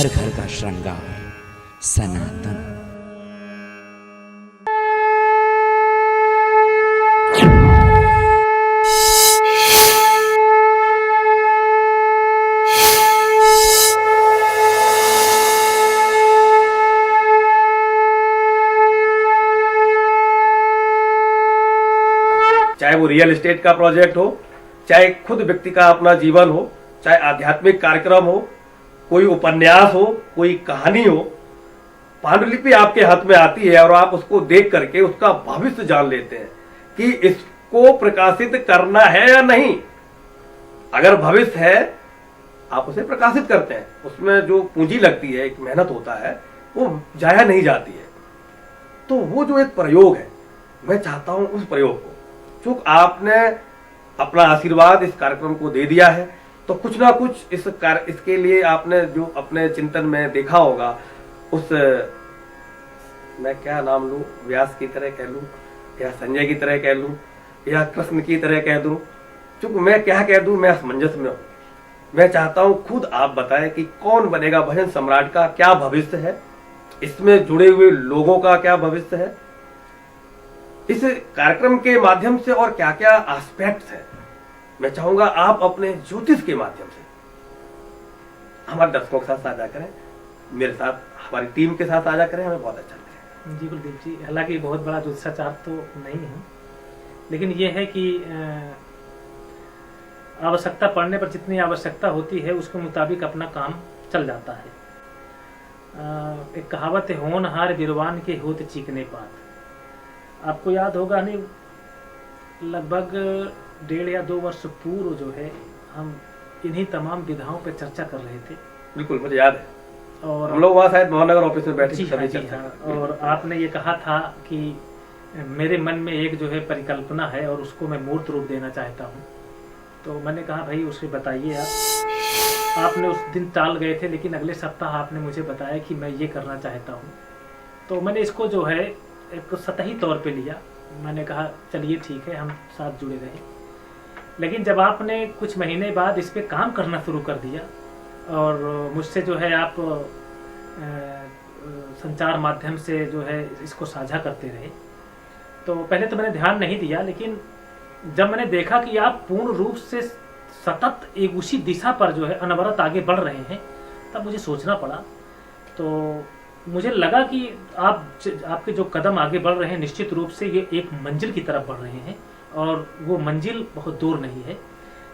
घर घर का श्रृंगार सनातन। चाहे वो रियल एस्टेट का प्रोजेक्ट हो, चाहे खुद व्यक्ति का अपना जीवन हो, चाहे आध्यात्मिक कार्यक्रम हो, कोई उपन्यास हो, कोई कहानी हो, पांडुलिपि आपके हाथ में आती है और आप उसको देख करके उसका भविष्य जान लेते हैं कि इसको प्रकाशित करना है या नहीं। अगर भविष्य है आप उसे प्रकाशित करते हैं, उसमें जो पूंजी लगती है, एक मेहनत होता है, वो जाया नहीं जाती है। तो वो जो एक प्रयोग है, मैं चाहता हूं उस प्रयोग को, चूंकि आपने अपना आशीर्वाद इस कार्यक्रम को दे दिया है, तो कुछ ना कुछ इसके लिए आपने जो अपने चिंतन में देखा होगा, उस मैं क्या नाम लूं, व्यास की तरह कह लूं या संजय की तरह कह लूं या कृष्ण की तरह कह दूं, चूंकि मैं क्या कह दूं, मैं असमंजस में हूं। मैं चाहता हूं खुद आप बताएं कि कौन बनेगा भजन सम्राट का क्या भविष्य है, इसमें जुड़े हुए लोगों का क्या भविष्य है, इस कार्यक्रम के माध्यम से और क्या क्या एस्पेक्ट्स हैं। मैं चाहूंगा आप अपने ज्योतिष के माध्यम से हमारे दर्शकों के साथ साझा करें, मेरे साथ, हमारी टीम के साथ साझा करें, हमें बहुत अच्छा लगेगा। जी कुलदीप जी, हालांकि बहुत बड़ा ज्योतिषाचार्य तो नहीं है, लेकिन यह है कि आवश्यकता पड़ने पर जितनी आवश्यकता होती है उसके मुताबिक अपना काम चल जाता है। एक कहावत है, होनहार विद्वान के होत चीकने पात। आपको याद होगा नहीं, लगभग 1.5 या 2 वर्ष पूर्व जो है हम इन्हीं तमाम विधाओं पर चर्चा कर रहे थे। बिल्कुल, मुझे याद है, और हम लोग वहाँ शायद मोहनगर ऑफिस में बैठे थे। जी हाँ, और आपने ये कहा था कि मेरे मन में एक जो है परिकल्पना है और उसको मैं मूर्त रूप देना चाहता हूँ। तो मैंने कहा भाई उसे बताइए आप। आपने उस दिन टाल गए थे, लेकिन अगले सप्ताह आपने मुझे बताया कि मैं ये करना चाहता हूँ। तो मैंने इसको जो है एक सतही तौर पे लिया। मैंने कहा चलिए ठीक है, हम साथ जुड़े रहे। लेकिन जब आपने कुछ महीने बाद इस पे काम करना शुरू कर दिया और मुझसे जो है आप संचार माध्यम से जो है इसको साझा करते रहे, तो पहले तो मैंने ध्यान नहीं दिया, लेकिन जब मैंने देखा कि आप पूर्ण रूप से सतत एक उसी दिशा पर जो है अनवरत आगे बढ़ रहे हैं, तब मुझे सोचना पड़ा। तो मुझे लगा कि आपके जो कदम आगे बढ़ रहे हैं निश्चित रूप से ये एक मंजिल की तरफ बढ़ रहे हैं, और वो मंजिल बहुत दूर नहीं है।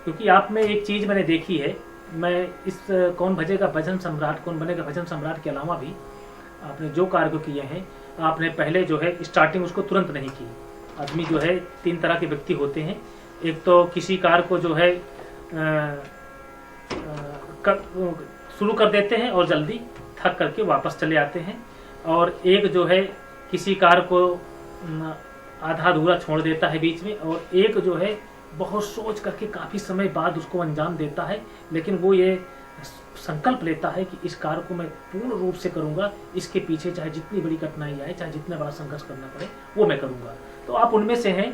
क्योंकि आप में एक चीज मैंने देखी है, मैं इस कौन बनेगा भजन सम्राट के अलावा भी आपने जो कार्य किए हैं, आपने पहले जो है स्टार्टिंग उसको तुरंत नहीं की। आदमी जो है 3 तरह के व्यक्ति होते हैं। एक तो किसी कार्य को जो है शुरू कर देते हैं और जल्दी थक करके वापस चले आते हैं, और एक जो है किसी कार्य को आधा अधूरा छोड़ देता है बीच में, और एक जो है बहुत सोच करके काफी समय बाद उसको अंजाम देता है, लेकिन वो ये संकल्प लेता है कि इस कार्य को मैं पूर्ण रूप से करूंगा, इसके पीछे चाहे जितनी बड़ी कठिनाई आए, चाहे जितना बड़ा संघर्ष करना पड़े, वो मैं करूंगा। तो आप उनमें से हैं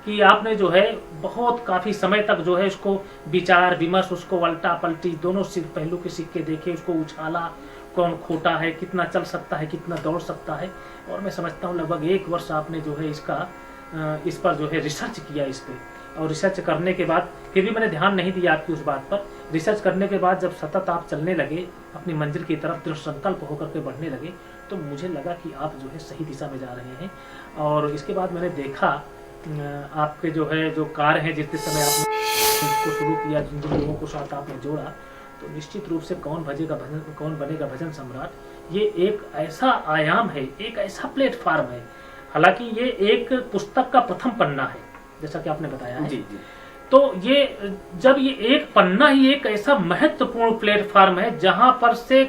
कि आपने जो है बहुत काफी समय तक जो है उसको विचार विमर्श, उसको उल्टा पलटी दोनों पहलू के सिक्के देखे, उसको उछाला, कौन खोटा है, कितना चल सकता है, कितना दौड़ सकता है। और मैं समझता हूँ लगभग 1 वर्ष आपने जो है इस पर जो है रिसर्च किया इस पे, और रिसर्च करने के बाद फिर भी मैंने ध्यान नहीं दिया आपकी उस बात पर। रिसर्च करने के बाद जब सतत आप चलने लगे, अपनी मंजिल की तरफ दृढ़ संकल्प होकर के बढ़ने लगे, तो मुझे लगा कि आप जो है सही दिशा में जा रहे हैं। और इसके बाद मैंने देखा आपके जो है जो कार्य है, जिस समय आपने इसको शुरू किया, जिन जिन लोगों को साथ आपने जोड़ा, तो निश्चित रूप से कौन बनेगा भजन सम्राट, ये एक ऐसा आयाम है, एक ऐसा प्लेटफॉर्म है। हालांकि ये एक पुस्तक का प्रथम पन्ना है, जैसा कि आपने बताया है। जी। तो जब ये एक पन्ना ही एक ऐसा महत्वपूर्ण प्लेटफॉर्म है जहां पर से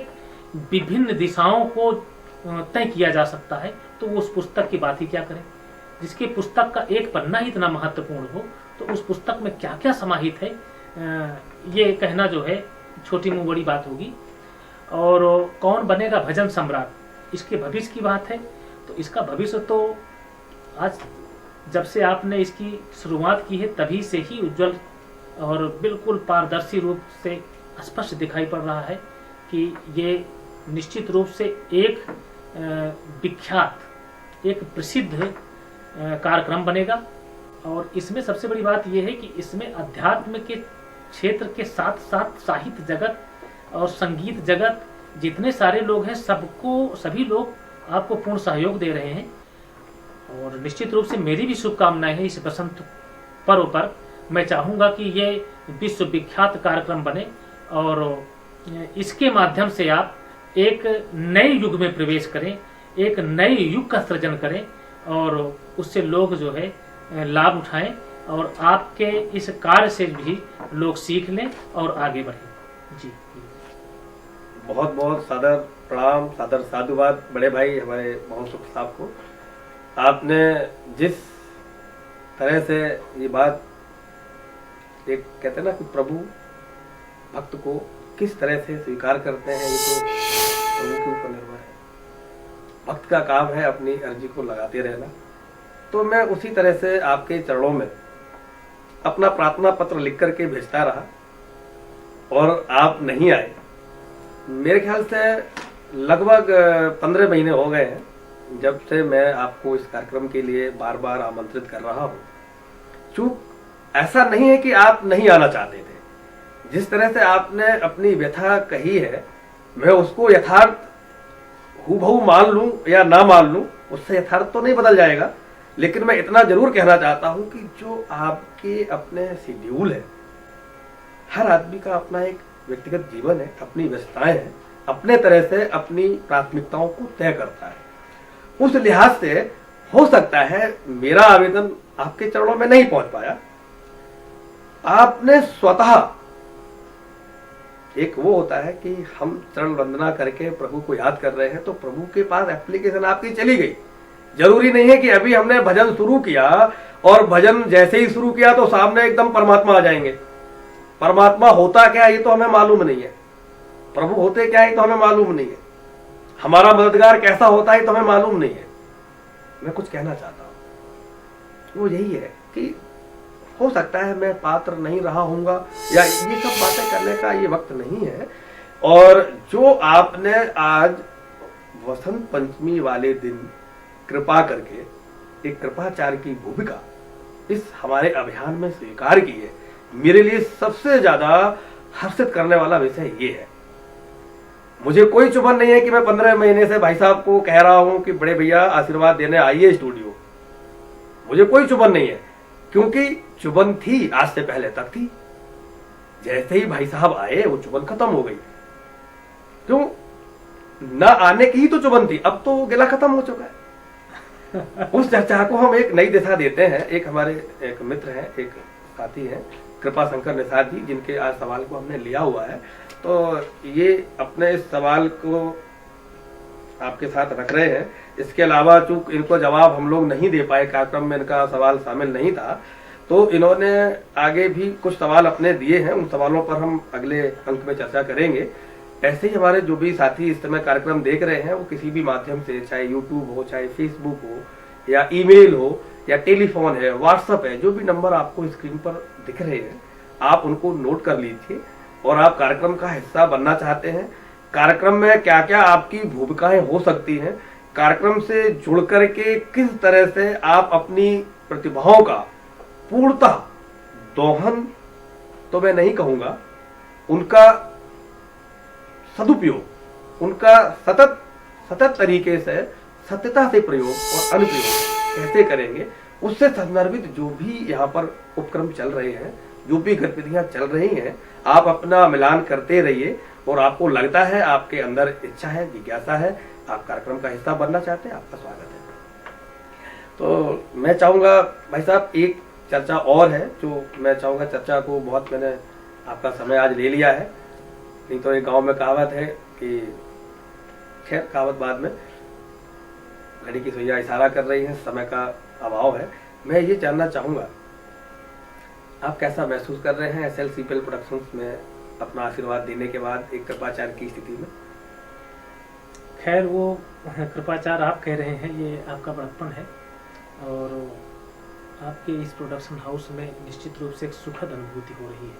विभिन्न दिशाओं को तय किया जा सकता है, तो वो उस पुस्तक की बात ही क्या करें। जिसकी पुस्तक का एक पन्ना ही इतना महत्वपूर्ण हो, तो उस पुस्तक में क्या क्या समाहित है, ये कहना जो है छोटी मुंह बड़ी बात होगी। और कौन बनेगा भजन सम्राट, इसके भविष्य की बात है। तो इसका भविष्य तो आज जब से आपने इसकी शुरुआत की है तभी से ही उज्जवल और बिल्कुल पारदर्शी रूप से स्पष्ट दिखाई पड़ रहा है कि ये निश्चित रूप से एक विख्यात, एक प्रसिद्ध कार्यक्रम बनेगा। और इसमें सबसे बड़ी बात यह है कि इसमें अध्यात्म के क्षेत्र के साथ साथ साहित्य जगत और संगीत जगत जितने सारे लोग हैं, सभी लोग आपको पूर्ण सहयोग दे रहे हैं। और निश्चित रूप से मेरी भी शुभकामनाएं हैं। इस बसंत पर्व पर मैं चाहूँगा कि ये विश्व विख्यात कार्यक्रम बने और इसके माध्यम से आप एक नए युग में प्रवेश करें, एक नए युग का सृजन करें और उससे लोग जो है लाभ उठाएं और आपके इस कार्य से भी लोग सीख लें और आगे बढ़ें। जी, बहुत बहुत सादर प्रणाम, सादर साधुवाद बड़े भाई हमारे मोहन सुख साहब को। आपने जिस तरह से ये बात, एक कहते हैं ना कि प्रभु भक्त को किस तरह से स्वीकार करते हैं, ये तो प्रभु के ऊपर निर्भर है। भक्त का काम है अपनी अर्जी को लगाते रहना। तो मैं उसी तरह से आपके चरणों में अपना प्रार्थना पत्र लिख करके भेजता रहा और आप नहीं आए। मेरे ख्याल से लगभग 15 महीने हो गए हैं जब से मैं आपको इस कार्यक्रम के लिए बार बार आमंत्रित कर रहा हूँ। चूक ऐसा नहीं है कि आप नहीं आना चाहते थे, जिस तरह से आपने अपनी व्यथा कही है मैं उसको यथार्थ हूबहू मान लूं या ना मान लूं, उससे यथार्थ तो नहीं बदल जाएगा। लेकिन मैं इतना जरूर कहना चाहता हूं कि जो आपके अपने शेड्यूल है, हर आदमी का अपना एक व्यक्तिगत जीवन है, अपनी व्यस्तताएं हैं, अपने तरह से अपनी प्राथमिकताओं को तय करता है। उस लिहाज से हो सकता है मेरा आवेदन आपके चरणों में नहीं पहुंच पाया। आपने स्वतः, एक वो होता है कि हम चरण वंदना करके प्रभु को याद कर रहे हैं तो प्रभु के पास एप्लीकेशन आपकी चली गई। जरूरी नहीं है कि अभी हमने भजन शुरू किया और भजन जैसे ही शुरू किया तो सामने एकदम परमात्मा आ जाएंगे। परमात्मा होता क्या ये तो हमें मालूम नहीं है, प्रभु होते क्या है तो हमें मालूम नहीं है, हमारा मददगार कैसा होता है तो हमें मालूम नहीं है। मैं कुछ कहना चाहता हूं वो यही है कि हो सकता है मैं पात्र नहीं रहा हूंगा या ये सब बातें करने का ये वक्त नहीं है। और जो आपने आज वसंत पंचमी वाले दिन कृपा करके एक कृपाचार्य की भूमिका इस हमारे अभियान में स्वीकार की है, मेरे लिए सबसे ज्यादा हर्षित करने वाला विषय ये है। मुझे कोई चुभन नहीं है कि मैं 15 महीने से भाई साहब को कह रहा हूं कि बड़े भैया आशीर्वाद देने आइए स्टूडियो। मुझे कोई चुभन नहीं है, क्योंकि चुभन थी आज से पहले तक थी। जैसे ही भाई साहब आए वो चुभन खत्म हो गई। क्यों? न आने की ही तो चुभन थी, अब तो गिला खत्म हो चुका है। उस चर्चा को हम एक नई दिशा देते हैं। एक हमारे एक मित्र हैं, एक साथी हैं कृपा शंकर निषाद जी, जिनके आज सवाल को हमने लिया हुआ है। तो ये अपने इस सवाल को आपके साथ रख रहे हैं। इसके अलावा चूंकि इनको जवाब हम लोग नहीं दे पाए, कार्यक्रम में इनका सवाल शामिल नहीं था, तो इन्होंने आगे भी कुछ सवाल अपने दिए हैं। उन सवालों पर हम अगले अंक में चर्चा करेंगे। ऐसे ही हमारे जो भी साथी इस समय कार्यक्रम देख रहे हैं वो किसी भी माध्यम से, चाहे यूट्यूब हो, चाहे फेसबुक हो, या ईमेल हो, या टेलीफोन है, व्हाट्सएप है, जो भी नंबर आपको स्क्रीन पर दिख रहे हैं आप उनको नोट कर लीजिए। और आप कार्यक्रम का हिस्सा बनना चाहते हैं, कार्यक्रम में क्या क्या आपकी भूमिकाएं हो सकती हैं, कार्यक्रम से जुड़ करके किस तरह से आप अपनी प्रतिभाओं का पूर्णतः दोहन तो मैं नहीं कहूंगा, उनका सदुपयोग, उनका सतत तरीके से सत्यता से प्रयोग और अनुप्रयोग कैसे करेंगे, उससे संदर्भित जो भी यहाँ पर उपक्रम चल रहे हैं, जो भी गतिविधियां चल रही हैं, आप अपना मिलान करते रहिए। और आपको लगता है, आपके अंदर इच्छा है, जिज्ञासा है, आप कार्यक्रम का हिस्सा बनना चाहते हैं, आपका स्वागत है। तो मैं चाहूंगा भाई साहब एक चर्चा और है जो मैं चाहूंगा, चर्चा को बहुत मैंने आपका समय आज ले लिया है। नहीं तो एक गांव में कहावत है कि, खैर कहावत बाद में, घड़ी की सुइयां इशारा कर रही है, समय का अभाव है। मैं ये जानना चाहूंगा आप कैसा महसूस कर रहे हैं SLCPL प्रोडक्शंस में अपना आशीर्वाद देने के बाद एक कृपाचार्य की स्थिति में? खैर वो कृपाचार्य आप कह रहे हैं, ये आपका बड़प्पन है और आपके इस प्रोडक्शन हाउस में निश्चित रूप से एक सुखद अनुभूति हो रही है।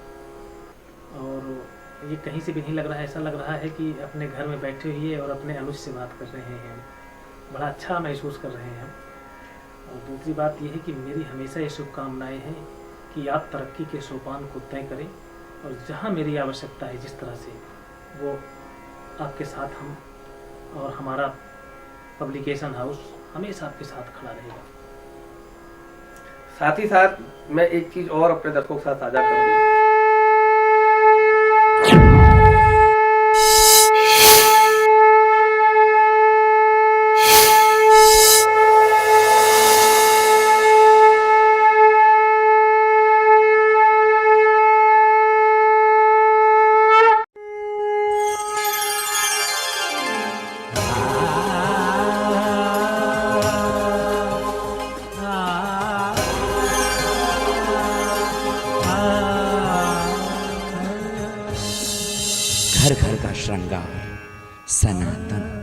और ये कहीं से भी नहीं लग रहा है, ऐसा लग रहा है कि अपने घर में बैठे हुए और अपने अनुज से बात कर रहे हैं। बड़ा अच्छा महसूस कर रहे हैं। और दूसरी बात यह है कि मेरी हमेशा ये शुभकामनाएँ हैं कि आप तरक्की के सोपान को तय करें और जहाँ मेरी आवश्यकता है जिस तरह से, वो आपके साथ हम और हमारा पब्लिकेशन हाउस हमेशा आपके साथ खड़ा रहेगा। साथ ही साथ मैं एक चीज और अपने दर्शकों के साथ साझा करूंगा। घर घर का श्रृंगार सनातन।